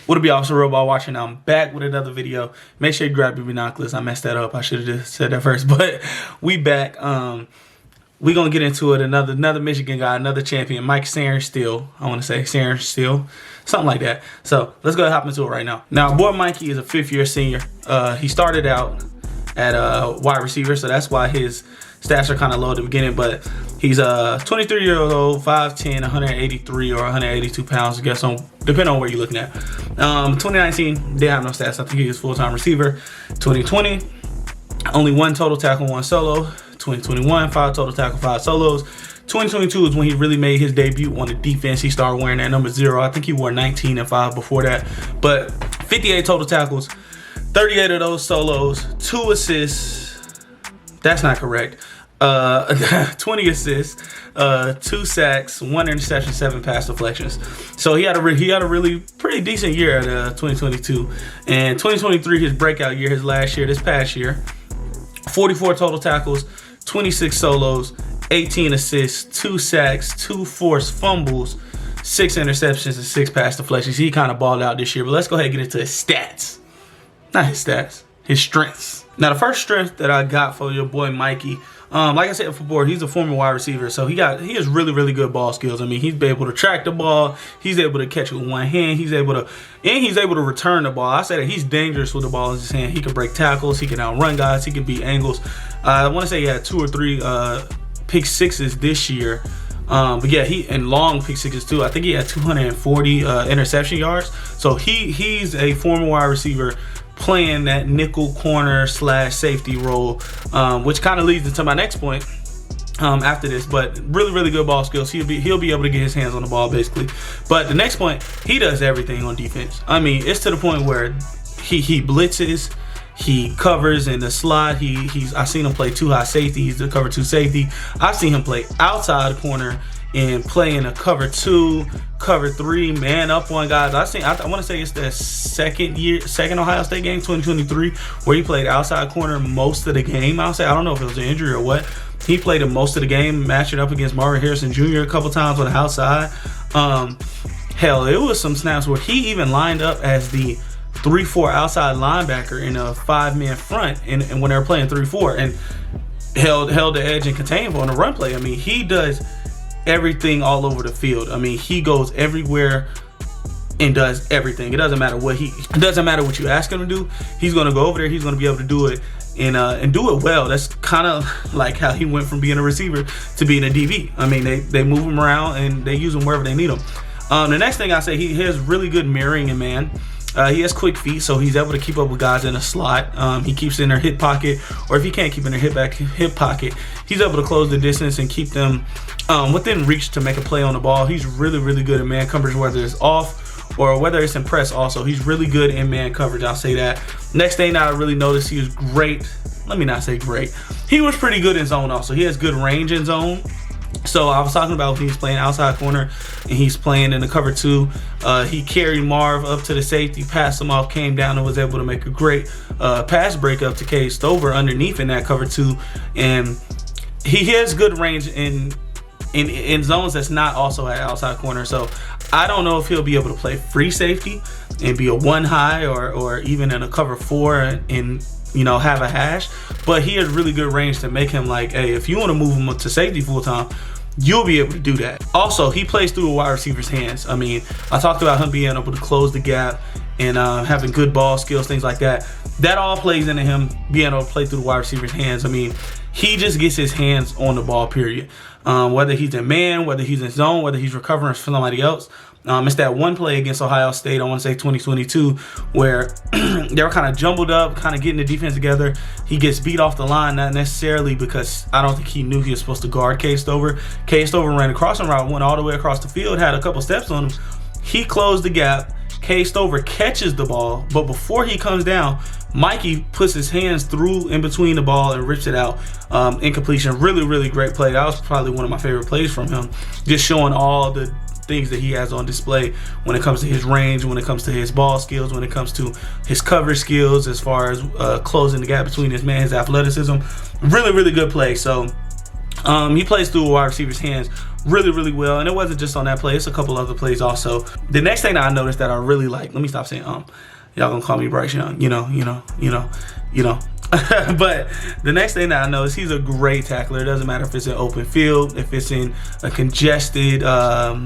What up, y'all? It's Robot watching. I'm back with another video. Make sure you grab your binoculars. I messed that up. I should have just said that first, but we back. We gonna get into it. Another Michigan guy, another champion, Mike Sainristil. I want to say Sainristil, something like that. So let's go ahead and hop into it right now. Now, boy Mikey is a 5th-year senior. He started out at wide receiver, so that's why his stats are kind of low at the beginning, but he's a 23-year-old, 5'10", 183 or 182 pounds, depending on where you're looking at. 2019, they have no stats. I think he was full-time receiver. 2020, only 1 total tackle, 1 solo. 2021, 5 total tackle, 5 solos. 2022 is when he really made his debut on the defense. He started wearing that number 0. I think he wore 19 and 5 before that, but 58 total tackles, 38 of those solos, 2 assists. That's not correct. 20 assists, 2 sacks, 1 interception, 7 pass deflections. So he had a really pretty decent year at 2022. And 2023, his breakout year, his last year, this past year, 44 total tackles, 26 solos, 18 assists, 2 sacks, 2 forced fumbles, 6 interceptions, and 6 pass deflections. He kind of balled out this year, but let's go ahead and get into his stats. Not his stats, his strengths. Now, the first strength that I got for your boy Mikey, like I said before, he's a former wide receiver, so he has really good ball skills. I mean, he's able to track the ball, he's able to catch it with one hand, he's able to return the ball. I say that he's dangerous with the ball in his hand. He can break tackles, he can outrun guys, he can beat angles. I want to say he had 2 or 3 pick sixes this year. But yeah, and long pick sixes too. I think he had 240 interception yards. So he's a former wide receiver playing that nickel corner / safety role, which kind of leads into my next point after this. But really good ball skills. He'll be able to get his hands on the ball basically. But the next point, he does everything on defense. I mean, it's to the point where he blitzes, he covers in the slot. I've seen him play 2 high safety. He's the cover 2 safety. I've seen him play outside corner and play in a cover 2, cover 3, man up on guys. I want to say it's the second Ohio State game, 2023, where he played outside corner most of the game. I don't know if it was an injury or what. He played most of the game, matching up against Marvin Harrison Jr. a couple times on the outside. Hell, it was some snaps where he even lined up as the 3-4 outside linebacker in a 5-man front, and when they were playing 3-4, and held the edge and contained on the run play. I mean, he does everything all over the field. I mean, he goes everywhere and does everything. It doesn't matter what you ask him to do. He's gonna go over there. He's gonna be able to do it and do it well. That's kind of like how he went from being a receiver to being a DB. I mean, they move him around and they use him wherever they need him. The next thing I say, he has really good mirroring in man. He has quick feet, so he's able to keep up with guys in a slot. He keeps in their hip pocket, or if he can't keep in their hip pocket, he's able to close the distance and keep them within reach to make a play on the ball. He's really good in man coverage, whether it's off or whether it's in press also. He's really good in man coverage, I'll say that. Next thing that I really noticed, he was great. Let me not say great. He was pretty good in zone also. He has good range in zone. So I was talking about when he's playing outside corner and he's playing in the cover 2. He carried Marv up to the safety, passed him off, came down and was able to make a great pass break up to Cade Stover underneath in that cover 2. And he has good range in zones that's not also at outside corner. So I don't know if he'll be able to play free safety and be a 1 high or even in a cover 4 and have a hash, but he has really good range to make him like, hey, if you want to move him to safety full time, you'll be able to do that. Also, he plays through a wide receiver's hands. I mean, I talked about him being able to close the gap and having good ball skills, things like that. That all plays into him being able to play through the wide receiver's hands. I mean, he just gets his hands on the ball, period. Whether he's in man, whether he's in zone, whether he's recovering from somebody else. It's that one play against Ohio State, I want to say 2022, where they were kind of jumbled up, kind of getting the defense together. He gets beat off the line, not necessarily because I don't think he knew he was supposed to guard Cade Stover. Cade Stover ran a crossing route, went all the way across the field, had a couple steps on him. He closed the gap. Cade Stover catches the ball, but before he comes down, Mikey puts his hands through in between the ball and rips it out. Incompletion. Really great play. That was probably one of my favorite plays from him. Just showing all the things that he has on display when it comes to his range, when it comes to his ball skills, when it comes to his coverage skills, as far as closing the gap between his man, his athleticism. Really good play. So he plays through a wide receiver's hands, really, really well. And it wasn't just on that play, it's a couple other plays also. The next thing that I noticed that I really like, let me stop saying y'all gonna call me Bryce Young, you know. But the next thing that I know is he's a great tackler. It doesn't matter if it's an open field, if it's in a congested, not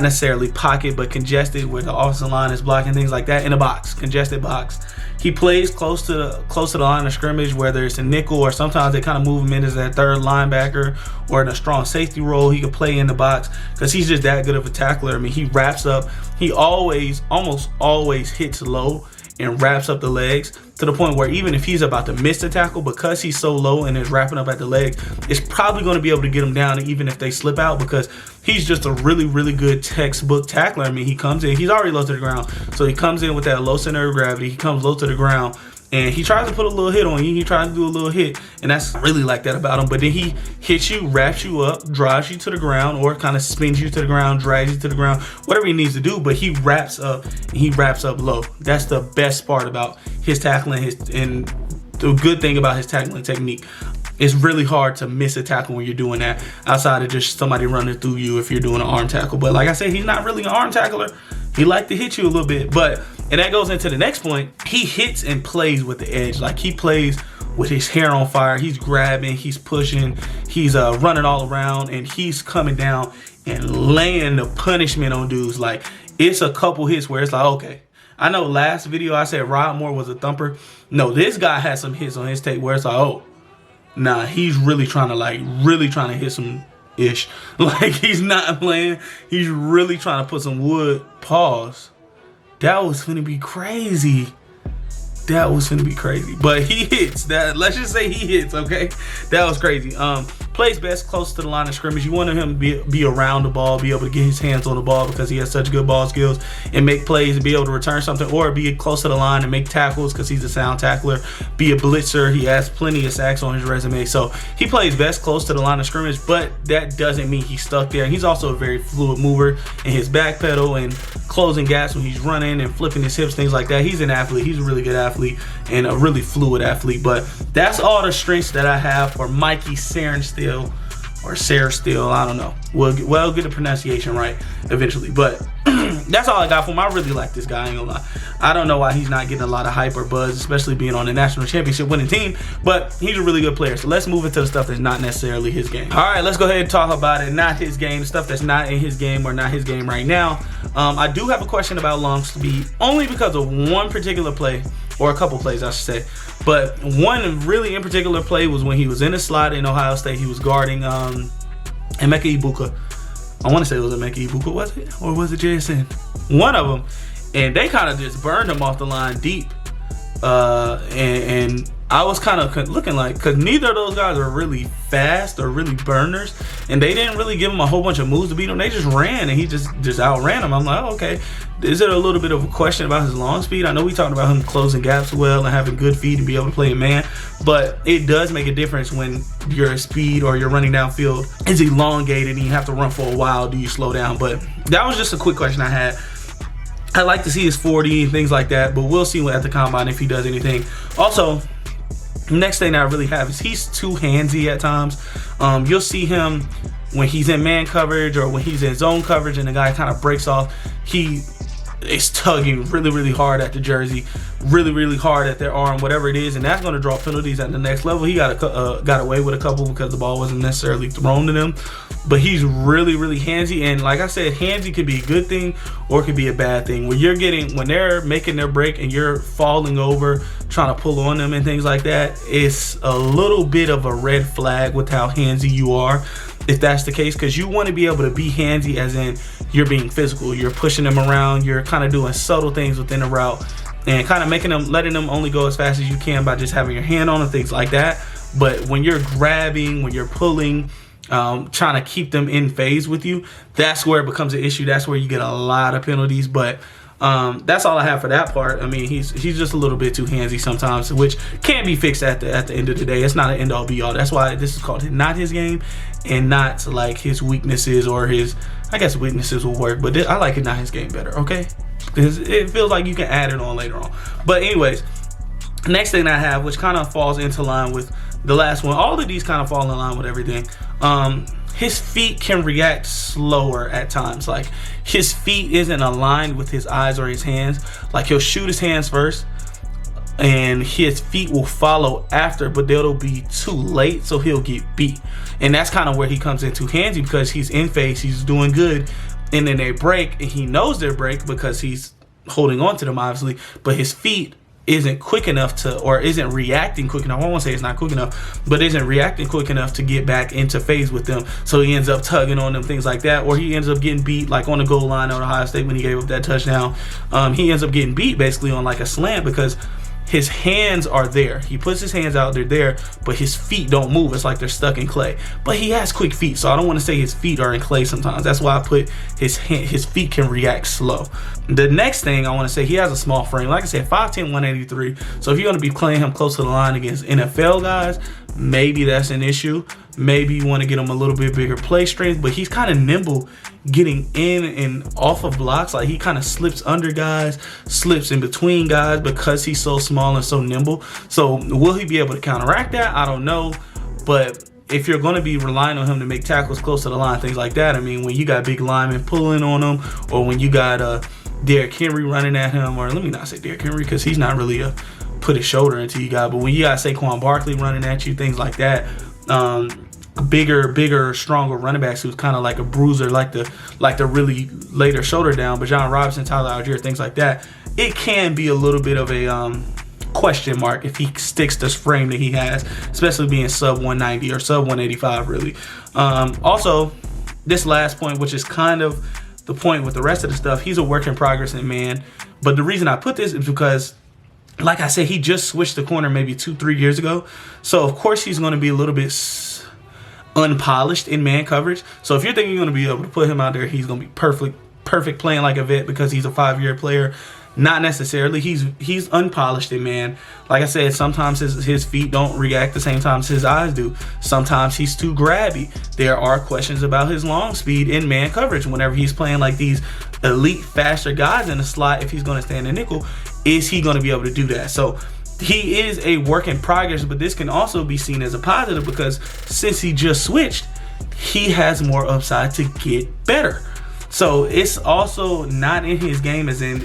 necessarily pocket, but congested where the offensive line is blocking, things like that, in a box, congested box. He plays close to the line of scrimmage, whether it's a nickel or sometimes they kind of move him in as that third linebacker or in a strong safety role. He can play in the box because he's just that good of a tackler. I mean, he wraps up. He almost always hits low and wraps up the legs to the point where even if he's about to miss the tackle, because he's so low and is wrapping up at the legs, it's probably going to be able to get him down even if they slip out, because he's just a really, really good textbook tackler. I mean, he comes in, he's already low to the ground, so he comes in with that low center of gravity. He comes low to the ground and he tries to put a little hit on you. He tries to do a little hit, and that's really like that about him. But then he hits you, wraps you up, drives you to the ground, or kind of spins you to the ground, drags you to the ground, whatever he needs to do. But he wraps up, and he wraps up low. That's the best part about his tackling. And the good thing about his tackling technique, it's really hard to miss a tackle when you're doing that, outside of just somebody running through you if you're doing an arm tackle. But like I said, he's not really an arm tackler. He like to hit you a little bit, and that goes into the next point. He hits and plays with the edge. Like, he plays with his hair on fire. He's grabbing, he's pushing, he's running all around, and he's coming down and laying the punishment on dudes. Like, it's a couple hits where it's like, okay, I know last video I said Rod Moore was a thumper. No, this guy has some hits on his tape where it's like, oh, nah, he's really trying to hit some ish. Like, he's not playing. He's really trying to put some wood. Pause. That was finna be crazy. That was finna be crazy. But he hits. That, let's just say he hits, okay? That was crazy. Plays best close to the line of scrimmage. You want him to be around the ball, be able to get his hands on the ball because he has such good ball skills, and make plays and be able to return something, or be close to the line and make tackles because he's a sound tackler. Be a blitzer. He has plenty of sacks on his resume. So he plays best close to the line of scrimmage, but that doesn't mean he's stuck there. He's also a very fluid mover in his back pedal and closing gaps when he's running and flipping his hips, things like that. He's an athlete. He's a really good athlete and a really fluid athlete. But that's all the strengths that I have for Mikey Sainristil, or Sainristil, I don't know. We'll get the pronunciation right eventually. But that's all I got for him. I really like this guy, I ain't gonna lie. I don't know why he's not getting a lot of hype or buzz, especially being on the national championship winning team, but he's a really good player. So let's move into the stuff that's not necessarily his game. All right, let's go ahead and talk about it. Not his game, stuff that's not in his game or not his game right now. I do have a question about long speed, only because of one particular play, or a couple plays I should say. But one really in particular play was when he was in the slot in Ohio State. He was guarding Emeka Ibuka. I want to say it was Emeka Ibuka, was it? Or was it JSN? One of them. And they kind of just burned him off the line deep. And I was kind of looking like, because neither of those guys are really fast or really burners, and they didn't really give him a whole bunch of moves to beat him. They just ran, and he just outran him. I'm like, oh, okay. Is there a little bit of a question about his long speed? I know we talked about him closing gaps well and having good feet and be able to play a man, but it does make a difference when your speed or you're running downfield is elongated and you have to run for a while. Do you slow down? But that was just a quick question I had. I like to see his 40 and things like that, but we'll see at the combine if he does anything. Also, next thing that I really have is he's too handsy at times. You'll see him when he's in man coverage or when he's in zone coverage and the guy kind of breaks off. He is tugging really, really hard at the jersey, really, really hard at their arm, whatever it is, and that's going to draw penalties at the next level. He got away with a couple because the ball wasn't necessarily thrown to them, but he's really, really handsy. And like I said, handsy could be a good thing or it could be a bad thing. When they're making their break and you're falling over, trying to pull on them and things like that, it's a little bit of a red flag with how handsy you are, if that's the case, because you want to be able to be handsy as in you're being physical, you're pushing them around, you're kind of doing subtle things within the route and kind of letting them only go as fast as you can by just having your hand on them, things like that. But when you're grabbing, when you're pulling, trying to keep them in phase with you, that's where it becomes an issue. That's where you get a lot of penalties. But that's all I have for that part. I mean, he's just a little bit too handsy sometimes, which can be fixed at the end of the day. It's not an end all be all. That's why this is called not his game and not like his weaknesses or his, I guess weaknesses will work, but I like it not his game better, okay? Because it feels like you can add it on later on. But anyways, next thing I have, which kind of falls into line with the last one, all of these kind of fall in line with everything. his feet can react slower at times. Like, his feet isn't aligned with his eyes or his hands. Like, he'll shoot his hands first and his feet will follow after, but they'll be too late, so he'll get beat. And that's kind of where he comes into handsy, because he's in phase, he's doing good, and then they break, and he knows they're break because he's holding on to them, obviously, but his feet isn't quick enough to, or isn't reacting quick enough. I won't say it's not quick enough, but isn't reacting quick enough to get back into phase with them. So he ends up tugging on them, things like that, or he ends up getting beat, like on the goal line at Ohio State when he gave up that touchdown. He ends up getting beat basically on like a slant because his hands are there. He puts his hands out, they're there, but his feet don't move. It's like they're stuck in clay. But he has quick feet, so I don't want to say his feet are in clay sometimes. That's why I put his feet can react slow. The next thing I want to say, he has a small frame. Like I said, 5'10", 183. So if you're going to be playing him close to the line against NFL guys, maybe that's an issue. Maybe you want to get him a little bit bigger play strength, but he's kind of nimble getting in and off of blocks. Like, he kind of slips under guys, slips in between guys because he's so small and so nimble. So will he be able to counteract that? I don't know. But if you're going to be relying on him to make tackles close to the line, things like that, I mean, when you got big linemen pulling on him, or when you got Derrick Henry running at him, or let me not say Derrick Henry because he's not really a put his shoulder into you guy, but when you got Saquon Barkley running at you, things like that, bigger, stronger running backs who's kind of like a bruiser, like the really later shoulder down, but John Robinson, Tyler Algier, things like that, it can be a little bit of a question mark if he sticks this frame that he has, especially being sub 190 or sub 185 really. Also, this last point, which is kind of the point with the rest of the stuff, he's a work in progress in man. But the reason I put this is because, like I said, he just switched the corner maybe 2-3 years ago. So of course he's going to be a little bit unpolished in man coverage. So if you're thinking you're going to be able to put him out there, he's going to be perfect playing like a vet because he's a 5-year player. Not necessarily. He's unpolished in man. Like I said, sometimes his feet don't react the same time as his eyes do. Sometimes he's too grabby. There are questions about his long speed in man coverage whenever he's playing like these elite faster guys in the slot. If he's going to stand in nickel, is he going to be able to do that? So he is a work in progress, but this can also be seen as a positive because since he just switched, he has more upside to get better. So it's also not in his game as in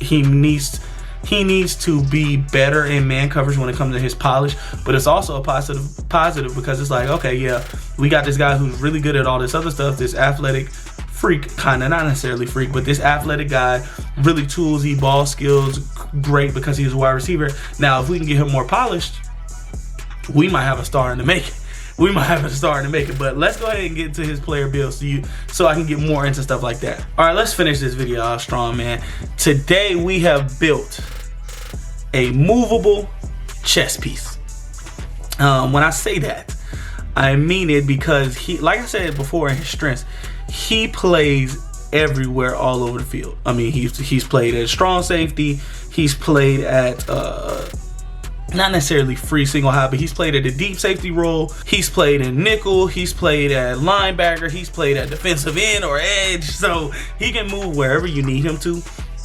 he needs to be better in man coverage when it comes to his polish, but it's also a positive because it's like, okay, yeah, we got this guy who's really good at all this other stuff, this athletic freak, kind of, not necessarily freak, but this athletic guy, really toolsy, ball skills, great because he's a wide receiver. Now, if we can get him more polished, we might have a star in the making. But let's go ahead and get into his player build so I can get more into stuff like that. All right, let's finish this video off strong, man. Today we have built a movable chess piece. When I say that, I mean it because he, like I said before, in his strengths, he plays everywhere all over the field. I mean, he's played at strong safety, he's played at not necessarily free single high, but he's played at a deep safety role. He's played in nickel. He's played at linebacker. He's played at defensive end or edge. So he can move wherever you need him to,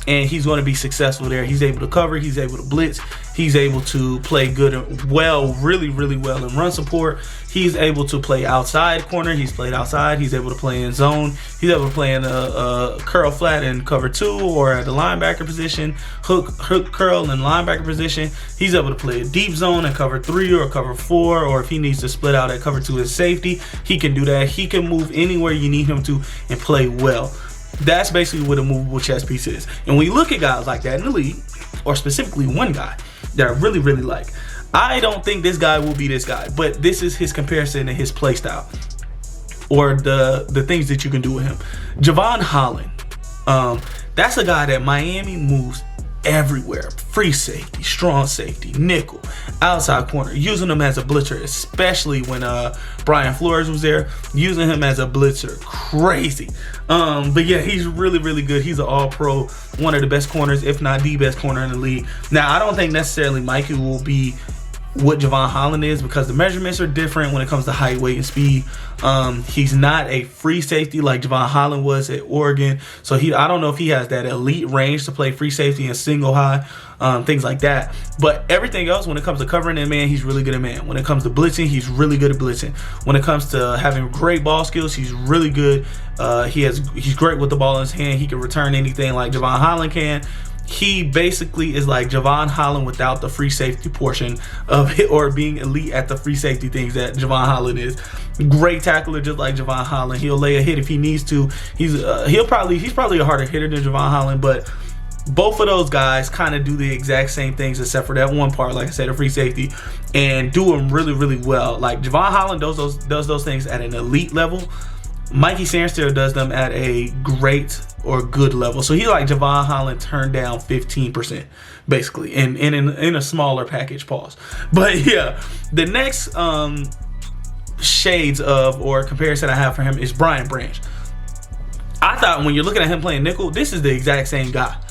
and he's going to be successful there. He's able to cover. He's able to blitz. He's able to play good and well, really well in run support. He's able to play outside corner. He's played outside. He's able to play in zone. He's able to play in a curl flat in cover 2 or at the linebacker position, hook curl in linebacker position. He's able to play a deep zone in cover 3 or cover 4, or if he needs to split out at cover 2 as safety, he can do that. He can move anywhere you need him to and play well. That's basically what a movable chess piece is. And when you look at guys like that in the league, or specifically one guy that I really like, I don't think this guy will be this guy, but this is his comparison to his play style or the things that you can do with him. Javon Holland, that's a guy that Miami moves everywhere. Free safety, strong safety, nickel, outside corner, using him as a blitzer, especially when Brian Flores was there, using him as a blitzer, crazy. But yeah, he's really good. He's an all-pro, one of the best corners, if not the best corner in the league. Now, I don't think necessarily Mikey will be what Javon Holland is, because the measurements are different when it comes to height, weight, and speed. He's not a free safety like Javon Holland was at Oregon. So I don't know if he has that elite range to play free safety and single high, things like that. But everything else, when it comes to covering in man, he's really good at man. When it comes to blitzing, he's really good at blitzing. When it comes to having great ball skills, he's really good. He's great with the ball in his hand. He can return anything like Javon Holland can. He basically is like Javon Holland without the free safety portion of it, or being elite at the free safety things that Javon Holland is. Great tackler, just like Javon Holland. He'll lay a hit if he needs to. He's probably a harder hitter than Javon Holland, but both of those guys kind of do the exact same things, except for that one part, like I said, a free safety, and do them really, really well. Like Javon Holland does those things at an elite level. Mikey Sainristil does them at a great or good level. So he's like Javon Holland turned down 15%, basically, in a smaller package. Pause. But yeah, the next shades of or comparison I have for him is Brian Branch. I thought when you're looking at him playing nickel, this is the exact same guy,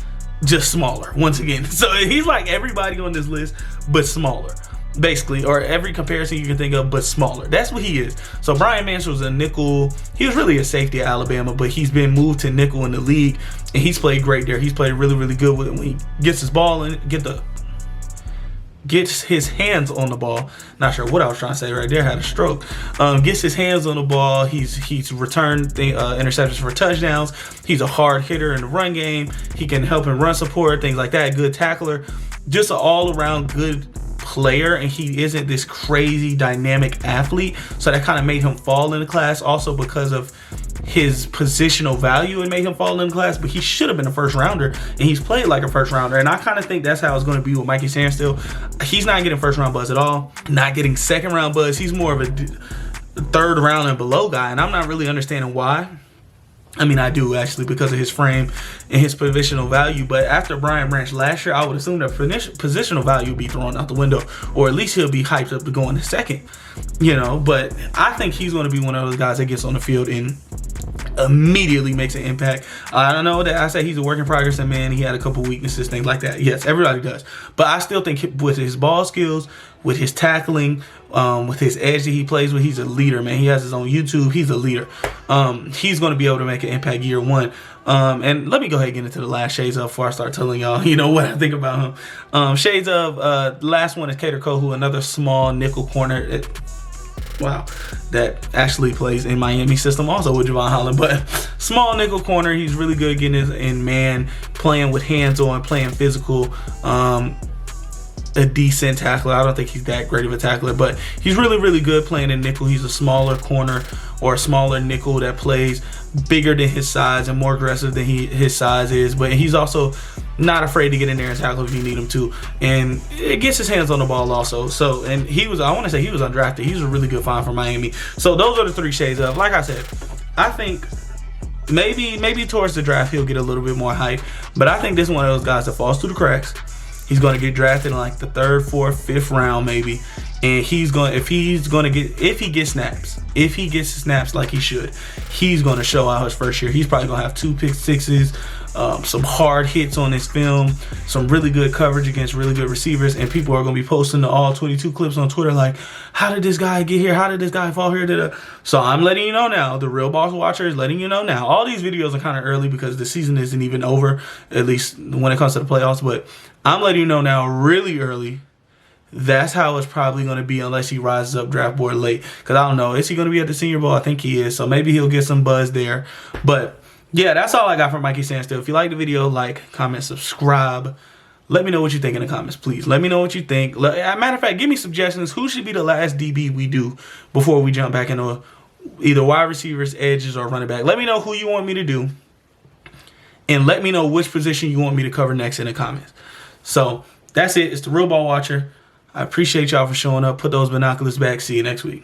just smaller once again. So he's like everybody on this list, but smaller. Basically, or every comparison you can think of, but smaller. That's what he is. So Brian Branch was a nickel. He was really a safety at Alabama, but he's been moved to nickel in the league, and he's played great there. He's played really, really good with it when he gets his ball and gets his hands on the ball. Not sure what I was trying to say right there. Had a stroke. Gets his hands on the ball. He's returned interceptions for touchdowns. He's a hard hitter in the run game. He can help in run support, things like that. Good tackler. Just an all-around good player, and he isn't this crazy dynamic athlete, so that kind of made him fall in the class. Also because of his positional value, it made him fall in the class, but he should have been a first rounder, and he's played like a first rounder, and I kind of think that's how it's going to be with Mikey Sainristil. He's not getting first round buzz at all, not getting second round buzz. He's more of a third round and below guy, and I'm not really understanding why. I mean, I do actually, because of his frame and his positional value. But after Brian Branch last year, I would assume that positional value would be thrown out the window, or at least he'll be hyped up to go in the second, you know. But I think he's going to be one of those guys that gets on the field and immediately makes an impact. I don't know that I say he's a work in progress, and man, he had a couple weaknesses, things like that. Yes, everybody does. But I still think with his ball skills, with his tackling, with his edge that he plays with, he's a leader, man. He has his own YouTube. He's a leader. He's going to be able to make an impact year one. And let me go ahead and get into the last shades of before I start telling y'all, you know, what I think about him. Shades of, the last one is Kader Kohu, another small nickel corner. Wow, that actually plays in Miami system also with Javon Holland, but small nickel corner. He's really good getting in man, playing with hands on, playing physical. A decent tackler. I don't think he's that great of a tackler, but he's really, really good playing in nickel. He's a smaller corner or a smaller nickel that plays bigger than his size and more aggressive than his size is, but he's also not afraid to get in there and tackle if you need him to, and it gets his hands on the ball also. So, and I want to say he was undrafted. He's a really good find for Miami. So those are the three shades of. Like I said, I think maybe towards the draft he'll get a little bit more hype, but I think this is one of those guys that falls through the cracks. He's going to get drafted in like the 3rd, 4th, 5th round maybe, and if he gets snaps like he should, he's going to show out his first year. He's probably going to have 2 pick sixes, some hard hits on his film, some really good coverage against really good receivers, and people are going to be posting the all-22 clips on Twitter like, how did this guy get here? How did this guy fall here? So I'm letting you know now. The Real Boss Watcher is letting you know now. All these videos are kind of early because the season isn't even over, at least when it comes to the playoffs, but I'm letting you know now really early. That's how it's probably going to be unless he rises up draft board late. Because I don't know. Is he going to be at the Senior Bowl? I think he is. So maybe he'll get some buzz there. But yeah, that's all I got for Mikey Sainristil. If you like the video, like, comment, subscribe. Let me know what you think in the comments, please. Let me know what you think. Matter of fact, give me suggestions. Who should be the last DB we do before we jump back into either wide receivers, edges, or running back? Let me know who you want me to do. And let me know which position you want me to cover next in the comments. So that's it. It's the Real Ball Watcher. I appreciate y'all for showing up. Put those binoculars back. See you next week.